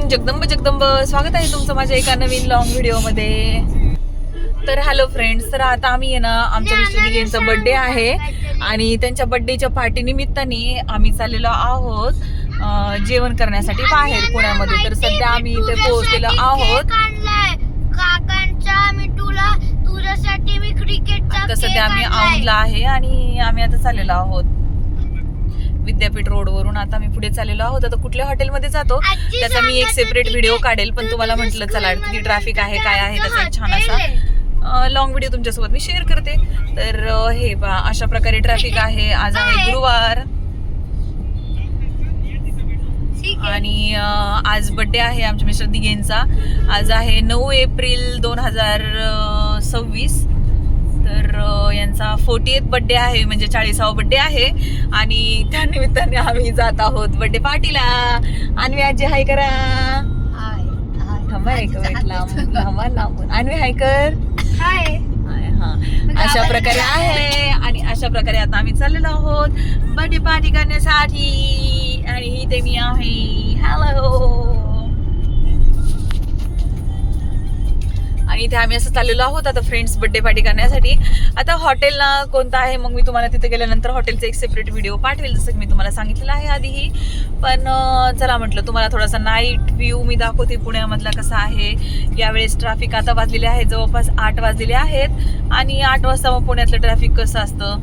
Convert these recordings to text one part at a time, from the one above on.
Morning Jagdamb स्वागत आहे तुमचं माझ्या एका नवीन लॉंग व्हिडिओ मध्ये. तर हॅलो फ्रेंड्स, तर आता आम्ही आहे ना आमच्या मिस्टर दिगेंचा बर्थडे आहे आणि त्यांच्या बर्थडेच्या पार्टी निमित्ताने आम्ही चाललेलो आहोत जेवण करण्यासाठी बाहेर पुण्यामध्ये. तर सध्या आम्ही इथे पोहोचलेलो आहोत. आता सध्या आम्ही औंधला आहे आणि आम्ही आता चाललेलो आहोत विद्यापीठ रोड वरून. आता मी पुढे चाललेलो आहोत. आता कुठल्या हॉटेलमध्ये जातो त्याचा मी एक सेपरेट व्हिडिओ काढेल, पण तुम्हाला म्हटलं चला किती ट्रॅफिक आहे काय आहे त्याचा एक छान असा लॉंग व्हिडिओ तुमच्यासोबत मी शेअर करते. तर हे पहा अशा प्रकारे ट्रॅफिक आहे. आज आहे गुरुवार आणि आज बर्थडे आहे आमच्या मिस्टर दिगेंचा. आज आहे 9 एप्रिल 2026. तर यांचा 40th बर्थडे आहे, म्हणजे 40वा बर्थडे आहे आणि त्या निमित्ताने आम्ही जात आहोत बर्थडे पार्टीला. अन्वी आजी हाय करा. थांबा एक मिनिट, लांबून अन्वी हाय कर. हाय. हा अशा प्रकारे आहे आणि अशा प्रकारे आता आम्ही चाललेलो आहोत बर्थडे पार्टी करण्यासाठी. आणि इथे मी आहे. हॅलो. आणि इथे आम्ही असं चाललेलो आहोत आता फ्रेंड्स बर्थडे पार्टी करण्यासाठी. आता हॉटेल ना कोणतं आहे मग मी तुम्हाला तिथे गेल्यानंतर हॉटेलचा एक सेपरेट व्हिडिओ पाठवेल, जसं की मी तुम्हाला सांगितलेलं आहे आधीही. पण चला म्हटलं तुम्हाला थोडासा नाईट व्ह्यू मी दाखवते पुण्यामधला कसा आहे. यावेळेस ट्रॅफिक आता वाजलेले आहे जवळपास 8 वाजलेले आहेत आणि 8 वाजता मग पुण्यातलं ट्रॅफिक कसं असतं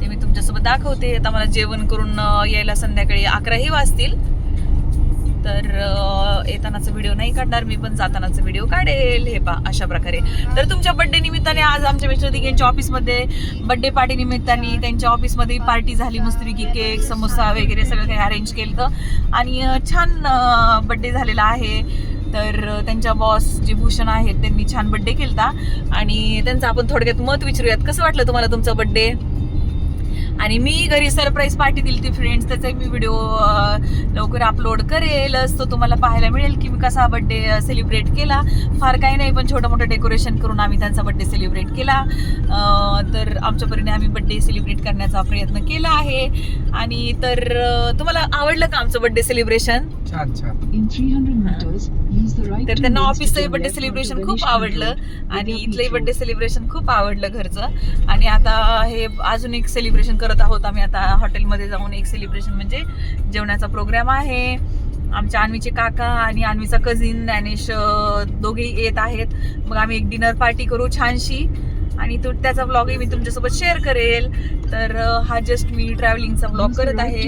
ते मी तुमच्यासोबत दाखवते. आता मला जेवण करून यायला संध्याकाळी 11ही वाजतील. तर येतानाचा व्हिडिओ नाही काढणार मी, पण जातानाचा व्हिडिओ काढेल. हे पहा अशा प्रकारे. तर तुमच्या बर्थडे निमित्ताने आज आमच्या मिस्टर दिगेंच्या ऑफिसमध्ये बर्थडे पार्टी निमित्ताने त्यांच्या ऑफिसमध्ये पार्टी झाली. मस्तपैकी केक समोसा वगैरे सगळं काही अरेंज केलं आणि छान बर्थडे झालेला आहे. तर त्यांच्या बॉस जे भूषण आहेत त्यांनी छान बर्थडे केलता आणि त्यांचं आपण थोडक्यात मत विचारूयात. कसं वाटलं तुम्हाला तुमचा बर्थडे? आणि मी घरी सरप्राईज पार्टी दिली ती फ्रेंड्स, त्याचा मी व्हिडिओ लवकर अपलोड करेलच. तो तुम्हाला पाहायला मिळेल की मी कसा बर्थडे सेलिब्रेट केला. फार काही नाही, पण छोटं मोठं डेकोरेशन करून आम्ही त्यांचा बर्थडे सेलिब्रेट केला. तर आमच्या परीने आम्ही बर्थडे सेलिब्रेट करण्याचा प्रयत्न केला आहे. आणि तर तुम्हाला आवडलं का आमचं बर्थडे सेलिब्रेशन? तर त्यांना ऑफिसचंही बर्थडे सेलिब्रेशन खूप आवडलं आणि इथलंही बर्थडे सेलिब्रेशन खूप आवडलं घरचं. आणि आता हे अजून एक सेलिब्रेशन करत आहोत आम्ही आता हॉटेलमध्ये जाऊन. एक सेलिब्रेशन म्हणजे जेवणाचा प्रोग्राम आहे. आमच्या अन्वीचे काका आणि अन्वीचा कझिन ज्ञानेश दोघेही येत आहेत. मग आम्ही एक डिनर पार्टी करू छानशी आणि तो त्याचा ब्लॉगही मी तुमच्यासोबत शेअर करेल. तर हा जस्ट मी ट्रॅव्हलिंगचा ब्लॉग करत आहे.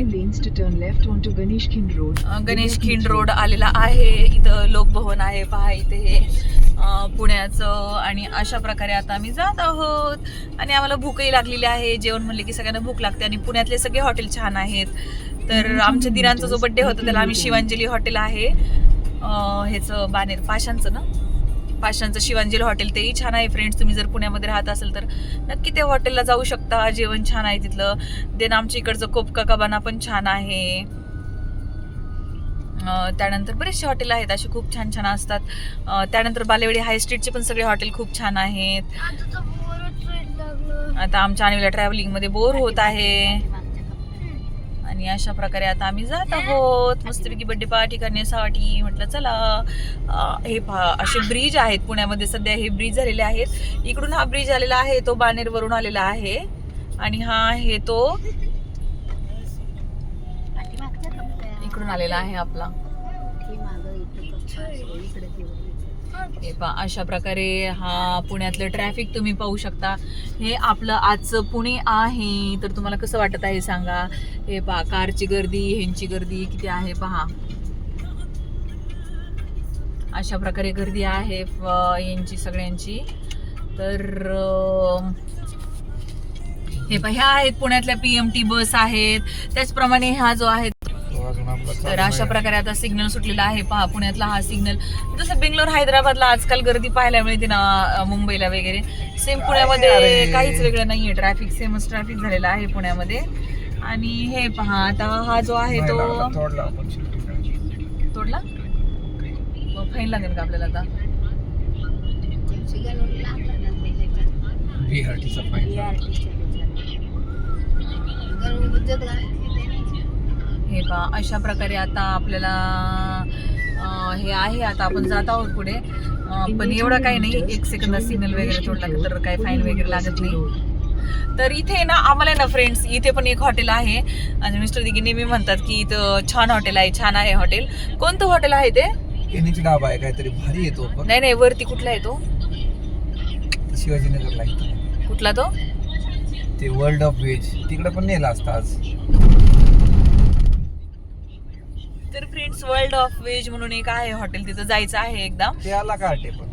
गणेश खिंड रोड आलेला आहे. इथं लोकभवन आहे पहा इथे हे पुण्याचं. आणि अशा प्रकारे आता आम्ही जात आहोत आणि आम्हाला भूकही लागलेली आहे. जेवण म्हणले की सगळ्यांना भूक लागते आणि पुण्यातले सगळे हॉटेल छान आहेत. तर आमच्या दिरांचा जो बर्थडे होता त्याला आम्ही शिवांजली हॉटेल आहे ह्याचं बानेर पाषाणचं ना, पाषाणचं शिवांजली हॉटेल, तेही छान आहे फ्रेंड्स. तुम्ही जर पुण्यामध्ये राहत असेल तर नक्की त्या हॉटेलला जाऊ शकता. जेवण छान आहे तिथलं. देन आमच्या इकडचं कोपका कबाना पण छान आहे. त्यानंतर बरेचसे हॉटेल आहेत असे खूप छान छान असतात. त्यानंतर बालेवाडी हाय स्ट्रीटचे पण सगळे हॉटेल खूप छान आहेत. आता आमच्या आणवीला ट्रॅव्हलिंगमध्ये बोर होत आहे आणि अशा प्रकारे आता आम्ही जात आहोत मस्तपैकी बर्थडे पार्टी करण्यासाठी. म्हटलं चला. हे पहा असे ब्रिज आहेत पुण्यामध्ये सध्या. हे ब्रिज झालेले आहेत. इकडून हा ब्रिज आलेला आहे तो बानेरवरून आलेला आहे आणि हा आहे तो इकडून आलेला आहे आपला. हे पहा अशा प्रकारे हा पुण्यातलं ट्रॅफिक तुम्ही पाहू शकता. हे आपलं आजचं पुणे आहे. तर तुम्हाला कसं वाटत आहे सांगा. हे पहा कारची गर्दी, ह्यांची गर्दी किती आहे पहा. अशा प्रकारे गर्दी आहे यांची सगळ्यांची. तर हे पहा ह्या आहेत पुण्यातल्या PMT बस आहेत. त्याचप्रमाणे हा जो आहे तर अशा प्रकारे आता सिग्नल सुटलेला आहे पहा पुण्यातला हा सिग्नल. जसं बेंगलोर हैदराबादला आजकाल गर्दी पाहायला मिळते ना मुंबईला वगैरे, सेम पुण्यामध्ये काहीच वेगळं नाहीये. ट्रॅफिक सेमच ट्रॅफिक झालेला आहे पुण्यामध्ये. आणि हे पहा आता हा जो आहे तो तोडला मग फाईन लागेल का आपल्याला आता? हे पहा अशा प्रकारे आता आपल्याला हे आहे. आता आपण जात आहोत पुढे, पण एवढं काही नाही, 1 सेकंदात सिग्नल वगैरे तोडला तर काही फाईन वगैरे लागत नाही. तर इथे ना आम्हाला ना फ्रेंड्स, इथे पण एक हॉटेल आहे आणि मिस्टर दिगी नेहमी म्हणतात की इथं छान हॉटेल आहे, छान आहे हॉटेल. कोणतं हॉटेल आहे ते? एनीच डाबा आहे, काहीतरी भारी येतो. नाही नाही, वरती कुठला आहे तो? शिवाजीनगरला इथं कुठला तो? ते वर्ल्ड ऑफ व्हेज, तिकडे पण नेला असता आज. तर फ्रेंड्स, वर्ल्ड ऑफ व्हेज म्हणून एक आहे हॉटेल, तिथं जायचं आहे एकदा. ते आला का हॉटेल पण